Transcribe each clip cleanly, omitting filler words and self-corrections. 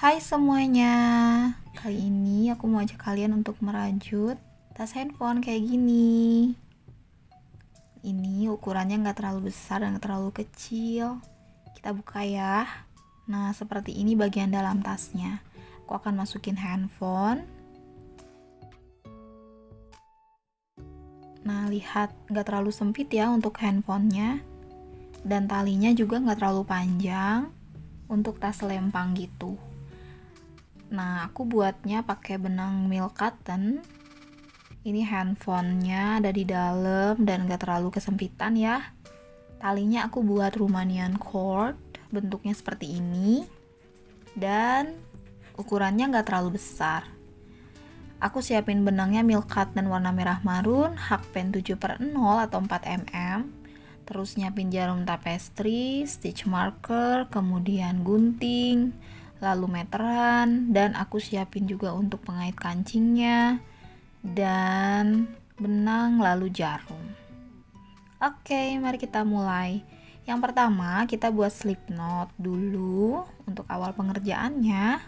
Hai semuanya, kali ini aku mau ajak kalian untuk merajut tas handphone kayak gini. Ini ukurannya nggak terlalu besar dan nggak terlalu kecil. Kita buka ya. Nah, seperti ini bagian dalam tasnya. Aku akan masukin handphone. Nah, lihat nggak terlalu sempit ya untuk handphonenya. Dan talinya juga nggak terlalu panjang untuk tas lempang gitu. Nah, aku buatnya pakai benang milk cotton. Ini handphonenya ada di dalam dan gak terlalu kesempitan ya. Talinya aku buat Romanian cord, bentuknya seperti ini. Dan ukurannya gak terlalu besar. Aku siapin benangnya milk cotton warna merah marun, hakpen 7/0 atau 4 mm. Terus nyiapin jarum tapestry, stitch marker, kemudian gunting, lalu meteran, dan aku siapin juga untuk pengait kancingnya, dan benang lalu jarum. Oke, mari kita mulai. Yang pertama kita buat slip knot dulu untuk awal pengerjaannya.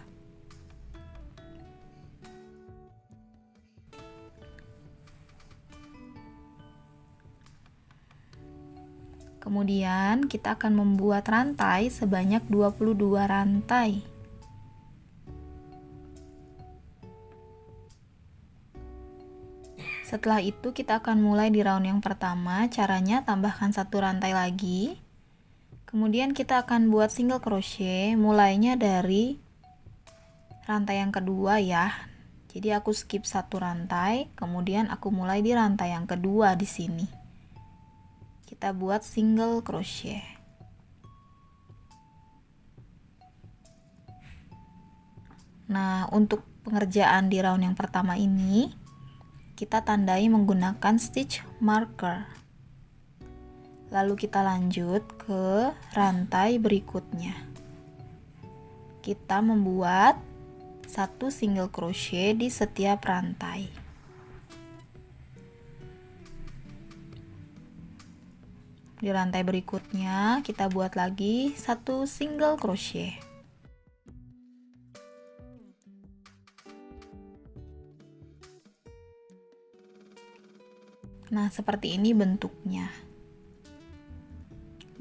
Kemudian kita akan membuat rantai sebanyak 22 rantai. Setelah itu kita akan mulai di round yang pertama. Caranya tambahkan satu rantai lagi. Kemudian kita akan buat single crochet mulainya dari rantai yang kedua ya. Jadi aku skip satu rantai, kemudian aku mulai di rantai yang kedua di sini. Kita buat single crochet. Nah, untuk pengerjaan di round yang pertama ini kita tandai menggunakan stitch marker. Lalu kita lanjut ke rantai berikutnya. Kita membuat satu single crochet di setiap rantai. Di rantai berikutnya kita buat lagi satu single crochet. Nah, seperti ini bentuknya.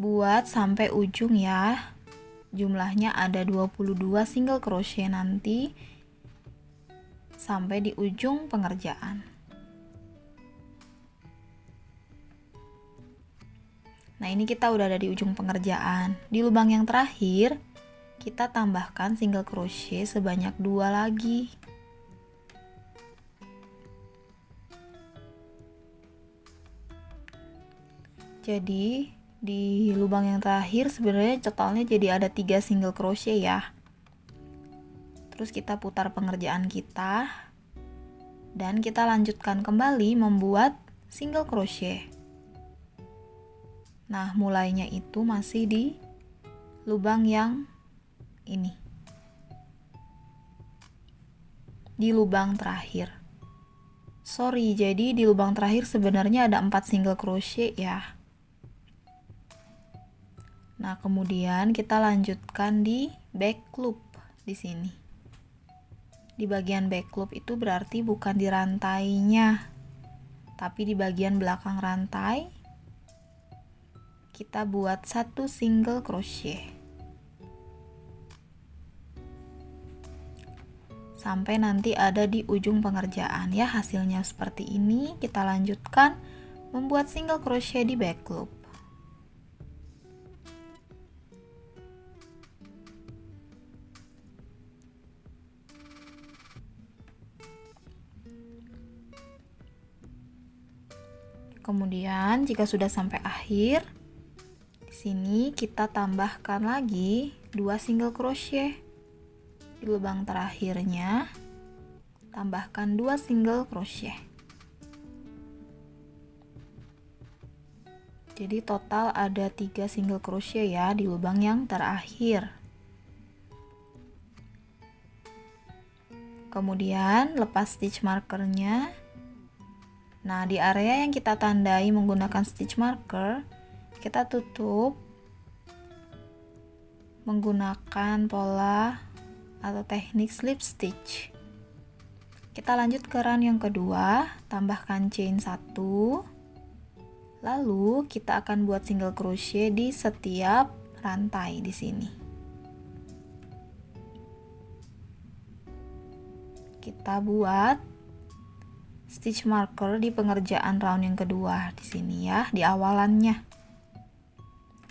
Buat sampai ujung ya. Jumlahnya ada 22 single crochet nanti sampai di ujung pengerjaan. Nah, ini kita udah ada di ujung pengerjaan. Di lubang yang terakhir kita tambahkan single crochet sebanyak 2 lagi. Jadi di lubang yang terakhir sebenarnya totalnya jadi ada 3 single crochet ya. Terus kita putar pengerjaan kita dan kita lanjutkan kembali membuat single crochet. Nah, mulainya itu masih di lubang yang ini, di lubang terakhir. Sorry, jadi di lubang terakhir sebenarnya ada 4 single crochet ya. Nah, kemudian kita lanjutkan di back loop di sini. Di bagian back loop itu berarti bukan di rantainya, tapi di bagian belakang rantai kita buat satu single crochet. Sampai nanti ada di ujung pengerjaan ya, hasilnya seperti ini. Kita lanjutkan membuat single crochet di back loop. Kemudian jika sudah sampai akhir, di sini kita tambahkan lagi 2 single crochet. Di lubang terakhirnya tambahkan 2 single crochet. Jadi total ada 3 single crochet ya di lubang yang terakhir. Kemudian lepas stitch markernya. Nah, di area yang kita tandai menggunakan stitch marker, kita tutup menggunakan pola atau teknik slip stitch. Kita lanjut ke round yang kedua, tambahkan chain 1. Lalu kita akan buat single crochet di setiap rantai di sini. Kita buat stitch marker di pengerjaan round yang kedua di sini ya, di awalannya.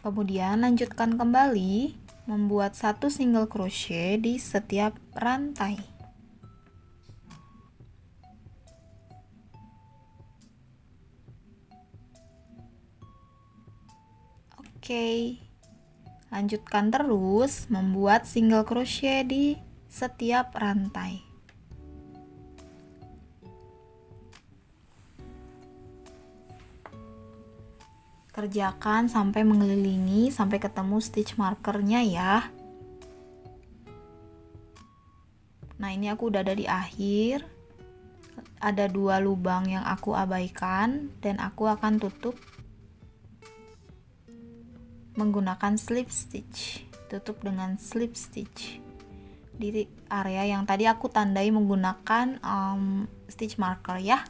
Kemudian lanjutkan kembali membuat satu single crochet di setiap rantai. Oke. Lanjutkan terus membuat single crochet di setiap rantai. Kerjakan sampai mengelilingi sampai ketemu stitch markernya ya. Nah, ini aku udah ada di akhir. Ada 2 lubang yang aku abaikan dan aku akan tutup menggunakan slip stitch. Tutup dengan slip stitch di area yang tadi aku tandai menggunakan stitch marker ya.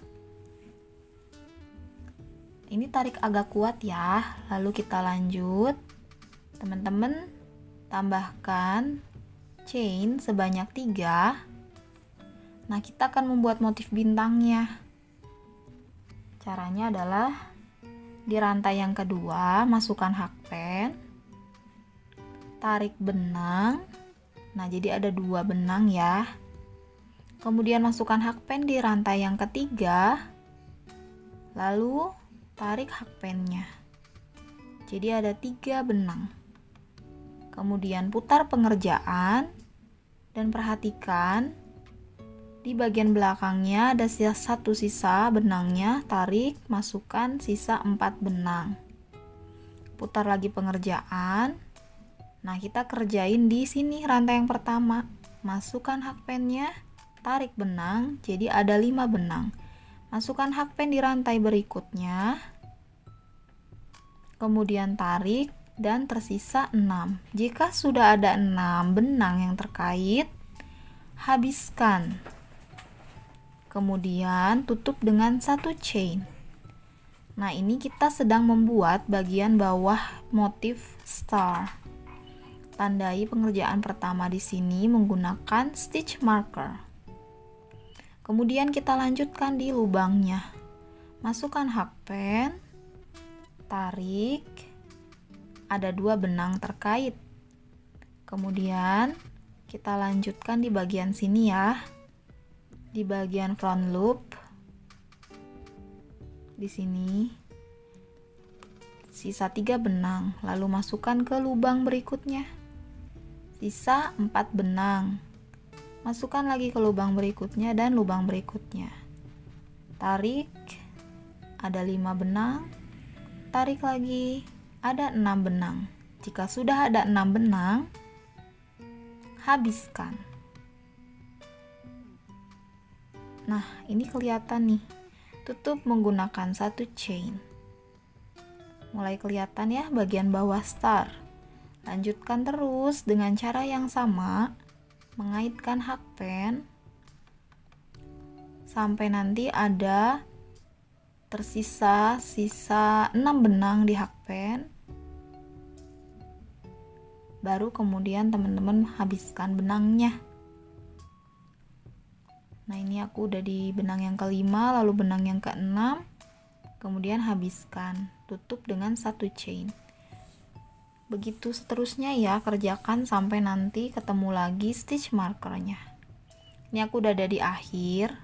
Ini tarik agak kuat ya. Lalu kita lanjut. Teman-teman tambahkan chain sebanyak 3. Nah, kita akan membuat motif bintangnya. Caranya adalah di rantai yang kedua masukkan hakpen, tarik benang. Nah, jadi ada 2 benang ya. Kemudian masukkan hakpen di rantai yang ketiga, lalu tarik hakpennya. Jadi ada 3 benang. Kemudian putar pengerjaan dan perhatikan di bagian belakangnya ada satu sisa benangnya, tarik, masukkan sisa 4 benang. Putar lagi pengerjaan. Nah, kita kerjain di sini rantai yang pertama. Masukkan hakpennya, tarik benang, jadi ada 5 benang. Masukkan hakpen di rantai berikutnya. Kemudian tarik dan tersisa 6. Jika sudah ada 6 benang yang terkait, habiskan. Kemudian tutup dengan 1 chain. Nah, ini kita sedang membuat bagian bawah motif star. Tandai pengerjaan pertama di sini menggunakan stitch marker. Kemudian kita lanjutkan di lubangnya. Masukkan hakpen, tarik, ada 2 benang terkait. Kemudian kita lanjutkan di bagian sini ya. Di bagian front loop di sini sisa 3 benang, lalu masukkan ke lubang berikutnya sisa 4 benang, masukkan lagi ke lubang berikutnya dan lubang berikutnya, tarik, ada 5 benang, tarik lagi, ada 6 benang. Jika sudah ada 6 benang, habiskan. Nah, ini kelihatan nih. Tutup menggunakan 1 chain. Mulai kelihatan ya bagian bawah star. Lanjutkan terus dengan cara yang sama, mengaitkan hakpen sampai nanti ada tersisa 6 benang di hakpen. Baru kemudian teman-teman habiskan benangnya. Nah, ini aku udah di benang yang kelima, lalu benang yang keenam, kemudian habiskan, tutup dengan 1 chain. Begitu seterusnya ya, kerjakan sampai nanti ketemu lagi stitch markernya. Ini aku udah ada di akhir.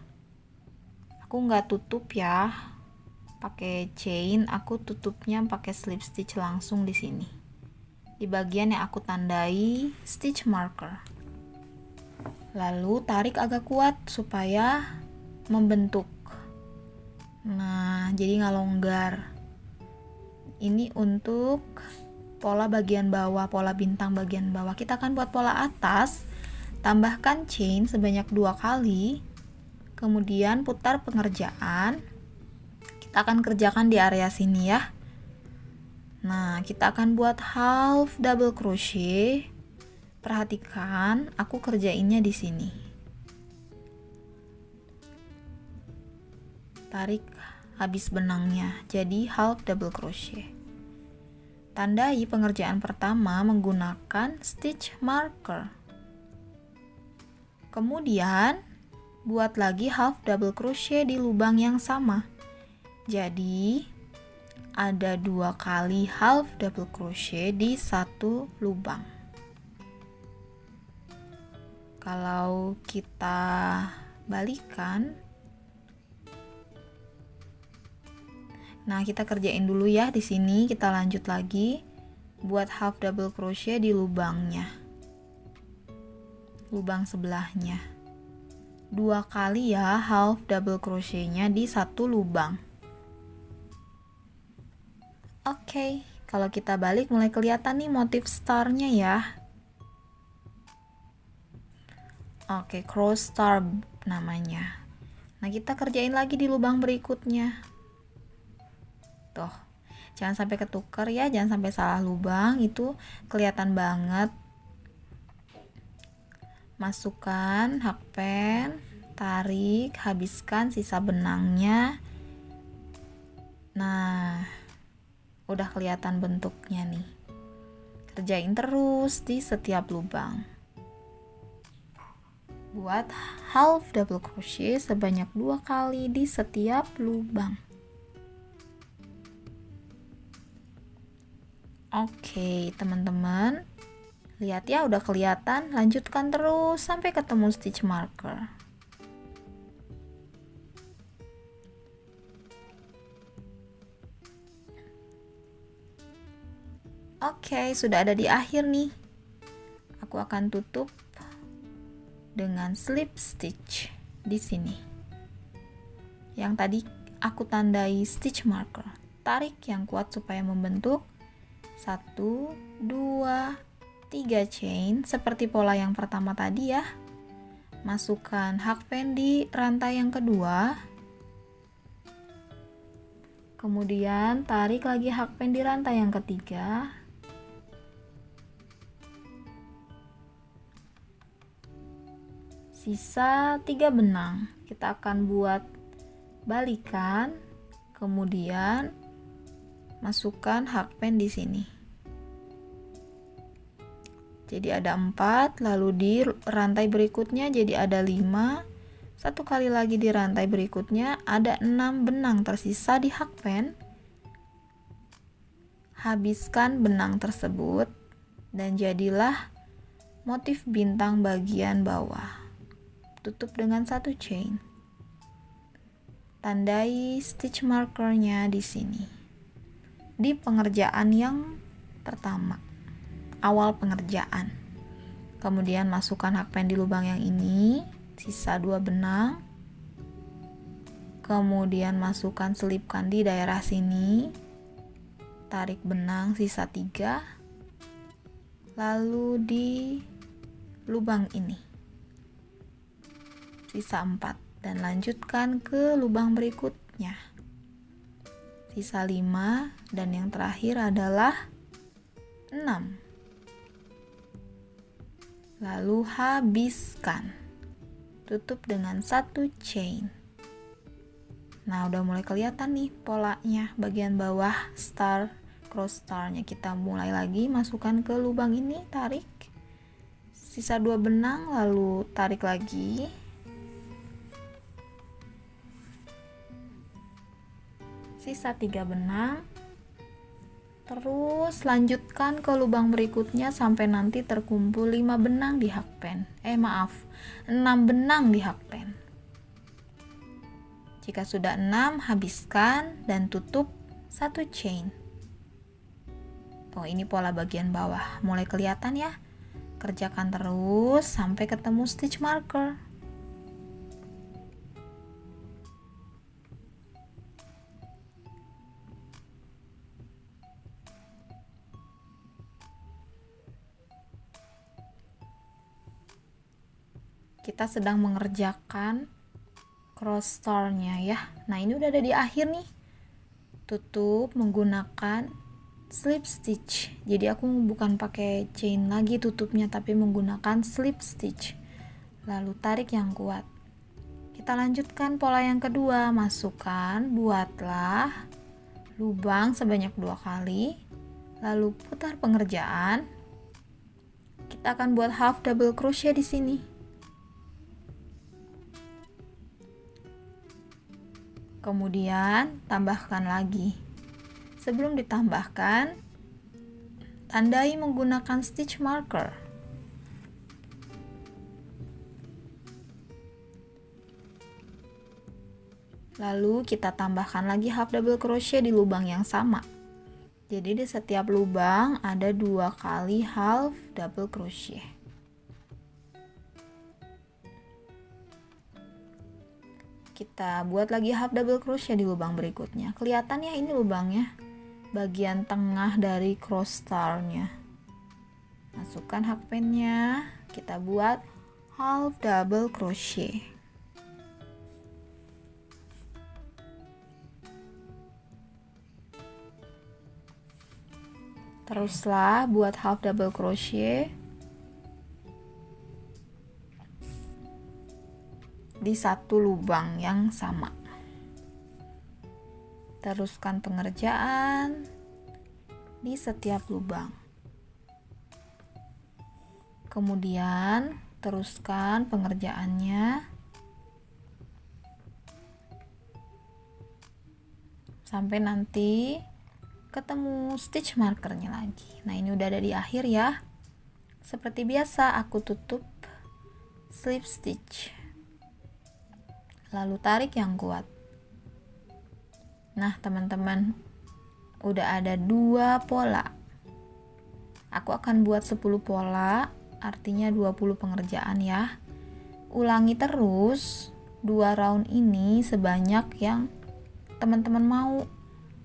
Aku nggak tutup ya, pakai chain, aku tutupnya pakai slip stitch langsung di sini. Di bagian yang aku tandai stitch marker. Lalu tarik agak kuat supaya membentuk. Nah, jadi nggak longgar. Ini untuk pola bagian bawah, pola bintang bagian bawah. Kita akan buat pola atas. Tambahkan chain sebanyak 2 kali. Kemudian putar pengerjaan. Kita akan kerjakan di area sini ya. Nah, kita akan buat half double crochet. Perhatikan, aku kerjainnya di sini. Tarik habis benangnya, jadi half double crochet. Tandai pengerjaan pertama menggunakan stitch marker. Kemudian, buat lagi half double crochet di lubang yang sama. Jadi, ada 2 kali half double crochet di satu lubang. Kalau kita balikan, nah kita kerjain dulu ya di sini. Kita lanjut lagi buat half double crochet di lubangnya, lubang sebelahnya. 2 kali ya half double crochetnya di satu lubang. Oke, kalau kita balik mulai kelihatan nih motif starnya ya. Oke, cross star namanya. Nah, kita kerjain lagi di lubang berikutnya. Tuh, jangan sampai ketukar ya, jangan sampai salah lubang, itu kelihatan banget. Masukkan hakpen, tarik, habiskan sisa benangnya. Nah, udah kelihatan bentuknya nih. Kerjain terus di setiap lubang. Buat half double crochet sebanyak 2 kali di setiap lubang. Oke, teman-teman. Lihat ya, udah kelihatan. Lanjutkan terus sampai ketemu stitch marker. Oke, sudah ada di akhir nih. Aku akan tutup dengan slip stitch di sini. Yang tadi aku tandai stitch marker. Tarik yang kuat supaya membentuk 1, 2, 3 chain seperti pola yang pertama tadi ya. Masukkan hakpen di rantai yang kedua. Kemudian tarik lagi hakpen di rantai yang ketiga. Sisa 3 benang. Kita akan buat balikan, kemudian masukkan hakpen di sini. Jadi ada 4, lalu di rantai berikutnya jadi ada 5. Satu kali lagi di rantai berikutnya ada 6 benang tersisa di hakpen. Habiskan benang tersebut dan jadilah motif bintang bagian bawah. Tutup dengan 1 chain. Tandai stitch markernya di sini. Di pengerjaan yang pertama, awal pengerjaan. Kemudian masukkan hakpen di lubang yang ini, sisa 2 benang. Kemudian masukkan, selipkan di daerah sini. Tarik benang sisa 3. Lalu di lubang ini sisa 4 dan lanjutkan ke lubang berikutnya. Sisa 5 dan yang terakhir adalah 6. Lalu habiskan. Tutup dengan 1 chain. Nah, udah mulai kelihatan nih polanya bagian bawah star, cross starnya. Kita mulai lagi, masukkan ke lubang ini, tarik. Sisa 2 benang, lalu tarik lagi. Sisa 3 benang. Terus lanjutkan ke lubang berikutnya sampai nanti terkumpul 5 benang di hakpen. 6 benang di hakpen. Jika sudah 6, habiskan dan tutup 1 chain. Oh, ini pola bagian bawah. Mulai kelihatan ya? Kerjakan terus sampai ketemu stitch marker. Kita sedang mengerjakan cross starnya ya. Nah, ini udah ada di akhir nih. Tutup menggunakan slip stitch. Jadi aku bukan pakai chain lagi tutupnya, tapi menggunakan slip stitch. Lalu tarik yang kuat. Kita lanjutkan pola yang kedua. Masukkan, buatlah lubang sebanyak 2 kali. Lalu putar pengerjaan. Kita akan buat half double crochet di sini. Kemudian tambahkan lagi. Sebelum ditambahkan, tandai menggunakan stitch marker. Lalu kita tambahkan lagi half double crochet di lubang yang sama. Jadi di setiap lubang ada 2 kali half double crochet. Kita buat lagi half double crochet di lubang berikutnya. Kelihatan ya ini lubangnya, bagian tengah dari cross star-nya. Masukkan hakpennya, kita buat half double crochet. Teruslah buat half double crochet di satu lubang yang sama. Teruskan pengerjaan di setiap lubang. Kemudian teruskan pengerjaannya sampai nanti ketemu stitch markernya lagi. Nah, ini udah ada di akhir ya. Seperti biasa aku tutup slip stitch. Lalu tarik yang kuat. Nah, teman-teman, udah ada 2 pola. Aku akan buat 10 pola, artinya 20 pengerjaan ya. Ulangi terus 2 round ini sebanyak yang teman-teman mau.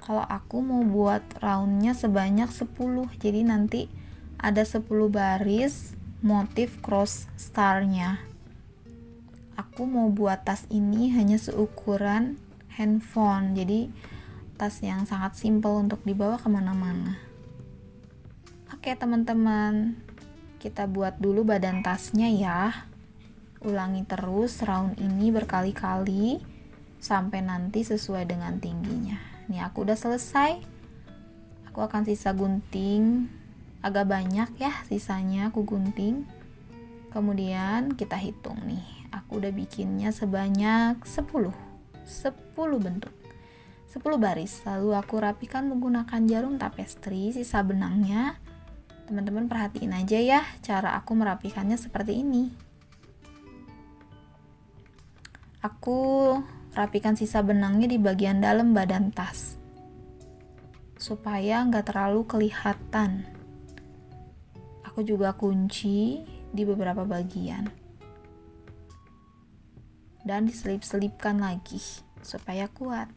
Kalau aku mau buat roundnya sebanyak 10, jadi nanti ada 10 baris motif cross star-nya. Aku mau buat tas ini hanya seukuran handphone, jadi tas yang sangat simple untuk dibawa kemana-mana. Oke teman-teman, kita buat dulu badan tasnya ya. Ulangi terus round ini berkali-kali sampai nanti sesuai dengan tingginya. Nih aku udah selesai. Aku akan sisa gunting agak banyak ya, sisanya aku gunting. Kemudian kita hitung nih. Aku udah bikinnya sebanyak 10 bentuk, 10 baris. Lalu aku rapikan menggunakan jarum tapestri sisa benangnya. Teman-teman perhatiin aja ya cara aku merapikannya seperti ini. Aku rapikan sisa benangnya di bagian dalam badan tas supaya nggak terlalu kelihatan. Aku juga kunci di beberapa bagian dan diselip-selipkan lagi supaya kuat.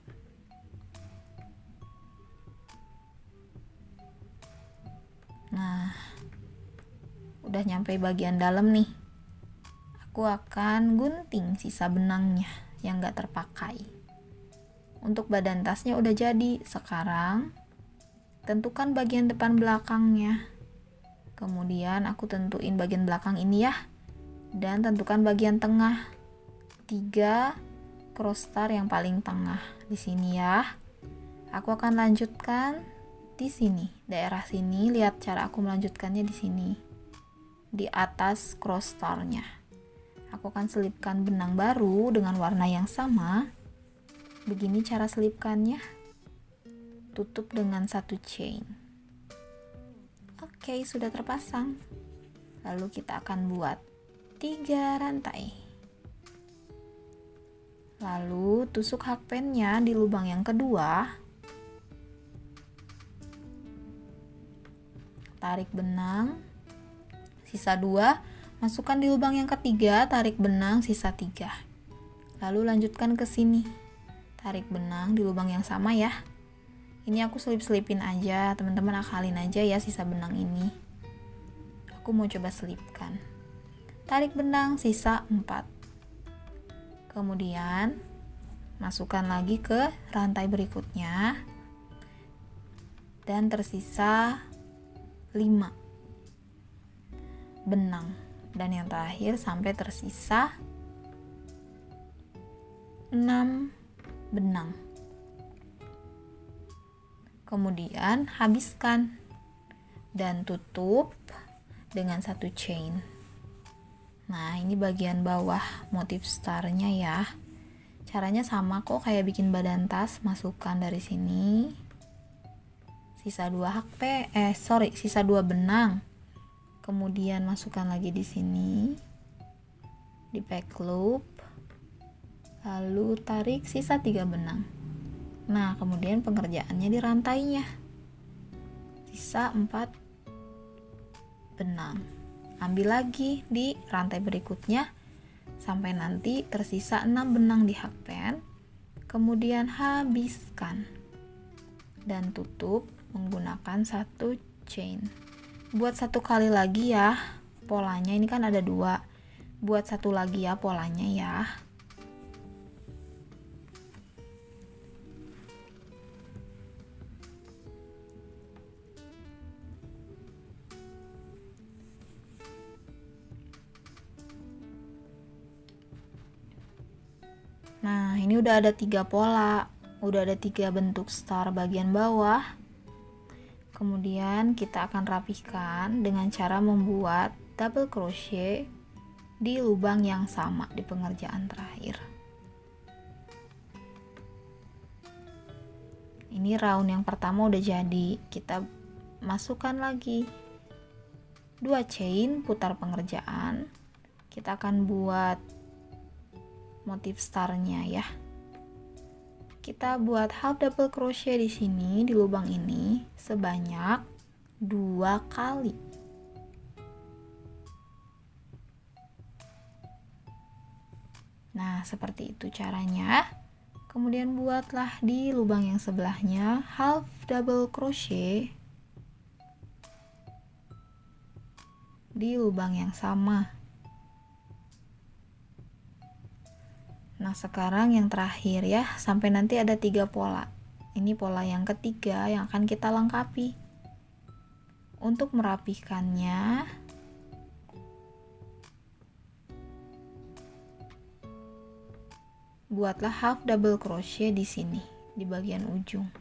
Nah, udah nyampe bagian dalam nih. Aku akan gunting sisa benangnya yang gak terpakai. Untuk badan tasnya udah jadi. Sekarang tentukan bagian depan belakangnya. Kemudian aku tentuin bagian belakang ini ya. Dan tentukan bagian tengah. 3 cross star yang paling tengah di sini ya. Aku akan lanjutkan di sini, daerah sini. Lihat cara aku melanjutkannya di sini, di atas cross star-nya. Aku akan selipkan benang baru dengan warna yang sama. Begini cara selipkannya. Tutup dengan 1 chain. Oke, sudah terpasang. Lalu kita akan buat 3 rantai. Lalu tusuk hakpennya di lubang yang kedua. Tarik benang sisa 2. Masukkan di lubang yang ketiga, tarik benang sisa 3. Lalu lanjutkan ke sini. Tarik benang di lubang yang sama ya. Ini aku selip-selipin aja, teman-teman akalin aja ya sisa benang ini. Aku mau coba selipkan. Tarik benang sisa 4. Kemudian masukkan lagi ke rantai berikutnya. dan tersisa 5 benang, dan yang terakhir sampai tersisa 6 benang. Kemudian habiskan dan tutup dengan 1 chain. Nah, ini bagian bawah motif starnya ya. Caranya sama kok kayak bikin badan tas. Masukkan dari sini sisa 2 benang. Kemudian masukkan lagi di sini di back loop. Lalu tarik sisa 3 benang. Nah, kemudian pengerjaannya di rantainya. Sisa 4 benang. Ambil lagi di rantai berikutnya sampai nanti tersisa 6 benang di hakpen. Kemudian habiskan dan tutup menggunakan 1 chain. Buat 1 kali lagi ya polanya, ini kan ada 2. Buat 1 lagi ya polanya ya. Nah, ini udah ada 3 pola, udah ada 3 bentuk star bagian bawah. Kemudian kita akan rapihkan dengan cara membuat double crochet di lubang yang sama di pengerjaan terakhir. Ini round yang pertama udah jadi. Kita masukkan lagi 2 chain, putar pengerjaan. Kita akan buat motif starnya ya. Kita buat half double crochet di sini di lubang ini sebanyak 2 kali. Nah, seperti itu caranya. Kemudian buatlah di lubang yang sebelahnya half double crochet di lubang yang sama. Nah, sekarang yang terakhir ya, sampai nanti ada 3 pola. Ini pola yang ketiga yang akan kita lengkapi. Untuk merapihkannya, buatlah half double crochet di sini, di bagian ujung.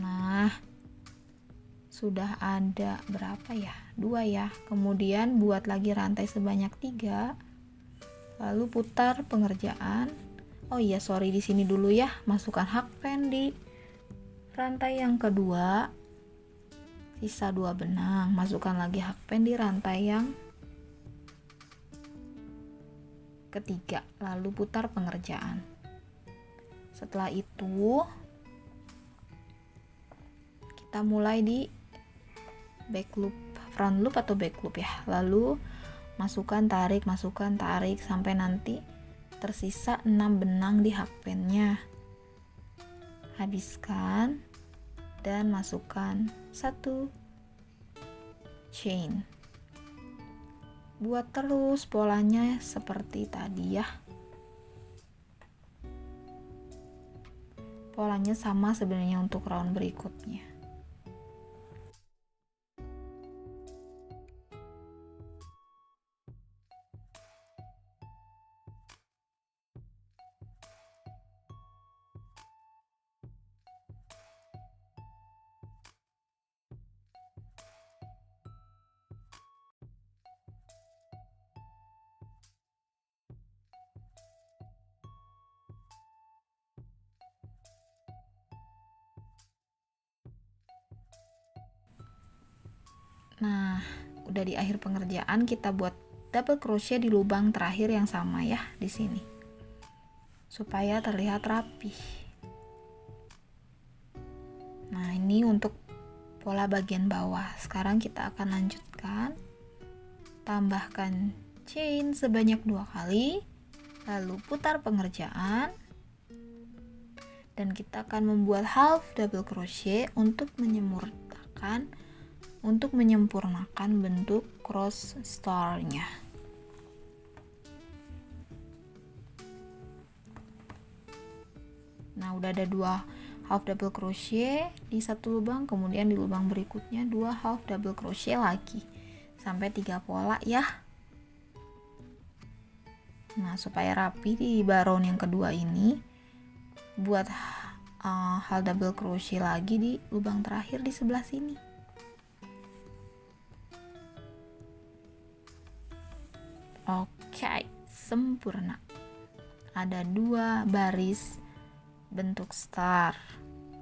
Nah, sudah ada berapa ya? 2 ya. Kemudian buat lagi rantai sebanyak 3. Lalu putar pengerjaan. Oh iya, sorry di sini dulu ya. Masukkan hakpen di rantai yang kedua. Sisa 2 benang. Masukkan lagi hakpen di rantai yang ketiga. Lalu putar pengerjaan. Setelah itu kita mulai di back loop, front loop atau back loop ya. Lalu masukkan tarik sampai nanti tersisa 6 benang di hakpennya. Habiskan dan masukkan 1 chain. Buat terus polanya seperti tadi ya. Polanya sama sebenarnya untuk round berikutnya. Nah, udah di akhir pengerjaan, kita buat double crochet di lubang terakhir yang sama ya di sini. Supaya terlihat rapi. Nah, ini untuk pola bagian bawah. Sekarang kita akan lanjutkan. Tambahkan chain sebanyak 2 kali. Lalu putar pengerjaan. Dan kita akan membuat half double crochet untuk menyempurnakan bentuk cross star-nya. udah ada 2 half double crochet di satu lubang, kemudian di lubang berikutnya 2 half double crochet lagi sampai 3 pola ya. Nah, supaya rapi di baron yang kedua ini, buat half double crochet lagi di lubang terakhir di sebelah sini. Oke, sempurna. Ada 2 baris bentuk star.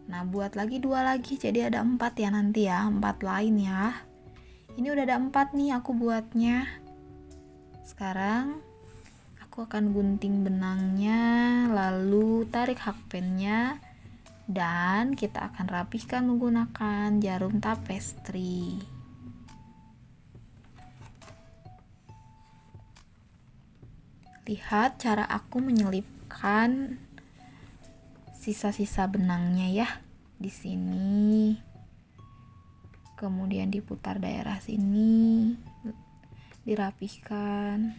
Nah, buat lagi 2 lagi, jadi ada 4 ya nanti ya, 4 lain ya. Ini udah ada 4 nih aku buatnya. Sekarang aku akan gunting benangnya, lalu tarik hakpennya, dan kita akan rapihkan menggunakan jarum tapestri. Lihat cara aku menyelipkan sisa-sisa benangnya ya di sini. Kemudian diputar daerah sini, dirapihkan.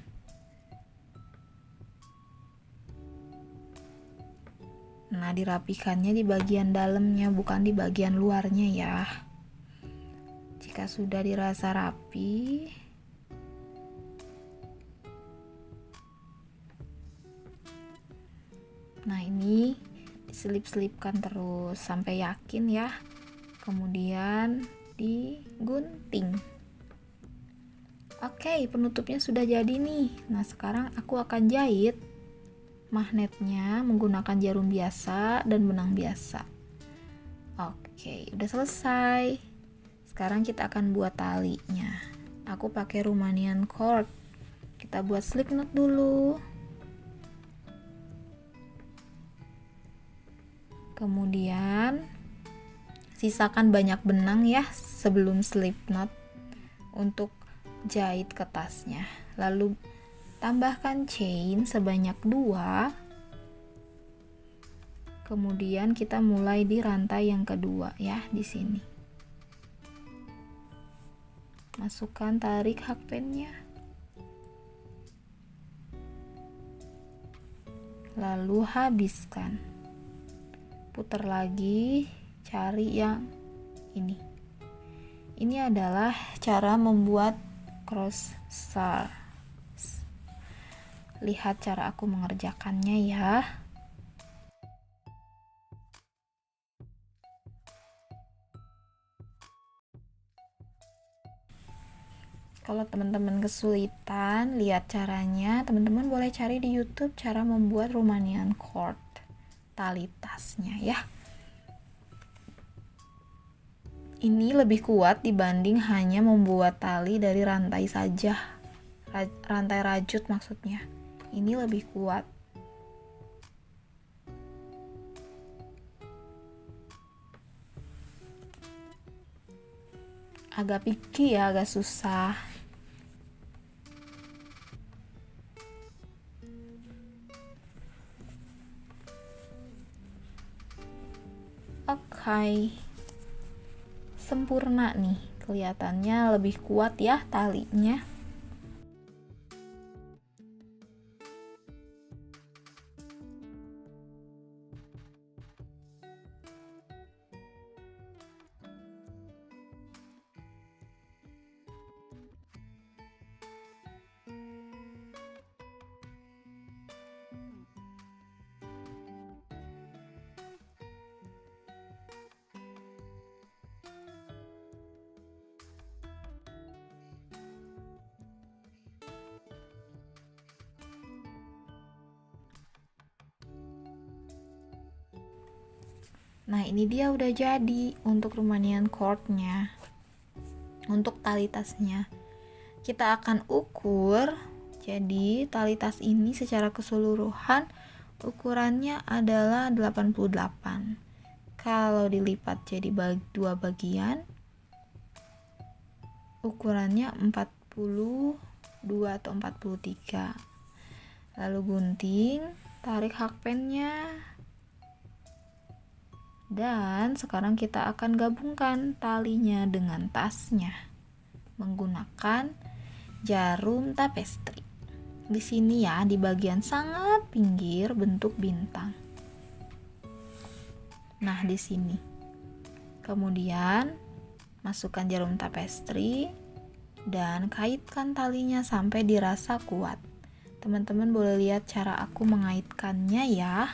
Nah, dirapihkannya di bagian dalamnya, bukan di bagian luarnya ya. Jika sudah dirasa rapi, nah ini diselip-selipkan terus sampai yakin ya. Kemudian digunting. Oke, penutupnya sudah jadi nih. Nah, sekarang aku akan jahit magnetnya menggunakan jarum biasa dan benang biasa. Oke, udah selesai. Sekarang kita akan buat talinya. Aku pakai Romanian cord. Kita buat slip knot dulu. Kemudian sisakan banyak benang ya sebelum slip knot untuk jahit ke tasnya. Lalu tambahkan chain sebanyak 2. Kemudian kita mulai di rantai yang kedua ya, di sini. Masukkan tarik hakpennya. Lalu habiskan. Putar lagi, cari yang ini. Ini adalah cara membuat cross star. Lihat cara aku mengerjakannya ya. Kalau teman-teman kesulitan lihat caranya, teman-teman boleh cari di YouTube cara membuat Romanian cord tali tasnya ya. Ini lebih kuat dibanding hanya membuat tali dari rantai saja, rantai rajut maksudnya. Ini lebih kuat. Agak picky ya, agak susah. Oke. Sempurna nih, kelihatannya lebih kuat ya talinya. Nah, ini dia udah jadi untuk Romanian cordnya, untuk tali tasnya. Kita akan ukur. Jadi tali tas ini secara keseluruhan ukurannya adalah 88. Kalau dilipat jadi 2 bagian, ukurannya 42 atau 43. Lalu gunting, tarik hakpennya. Dan sekarang kita akan gabungkan talinya dengan tasnya menggunakan jarum tapestri. Di sini ya, di bagian sangat pinggir bentuk bintang. Nah, di sini. Kemudian masukkan jarum tapestri dan kaitkan talinya sampai dirasa kuat. Teman-teman boleh lihat cara aku mengaitkannya ya.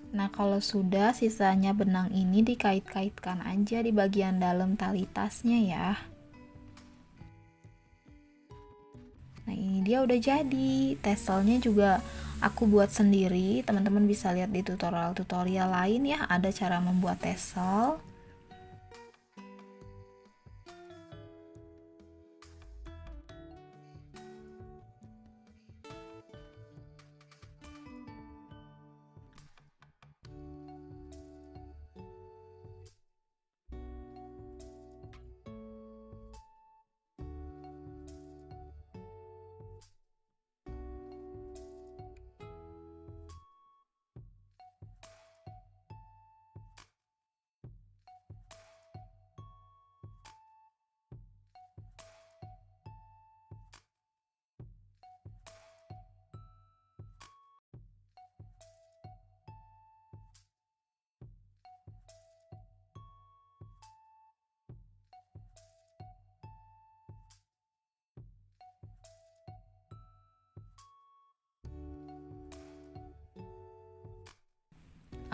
Nah, kalau sudah, sisanya benang ini dikait-kaitkan aja di bagian dalam tali tasnya ya. Nah, ini dia udah jadi. Tasselnya juga aku buat sendiri. Teman-teman bisa lihat di tutorial-tutorial lain ya, ada cara membuat tassel.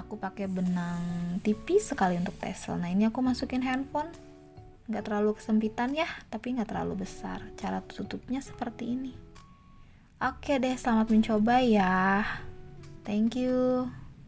Aku pakai benang tipis sekali untuk tassel. Nah, ini aku masukin handphone. Nggak terlalu kesempitan ya, tapi nggak terlalu besar. Cara tutupnya seperti ini. Oke deh, selamat mencoba ya. Thank you.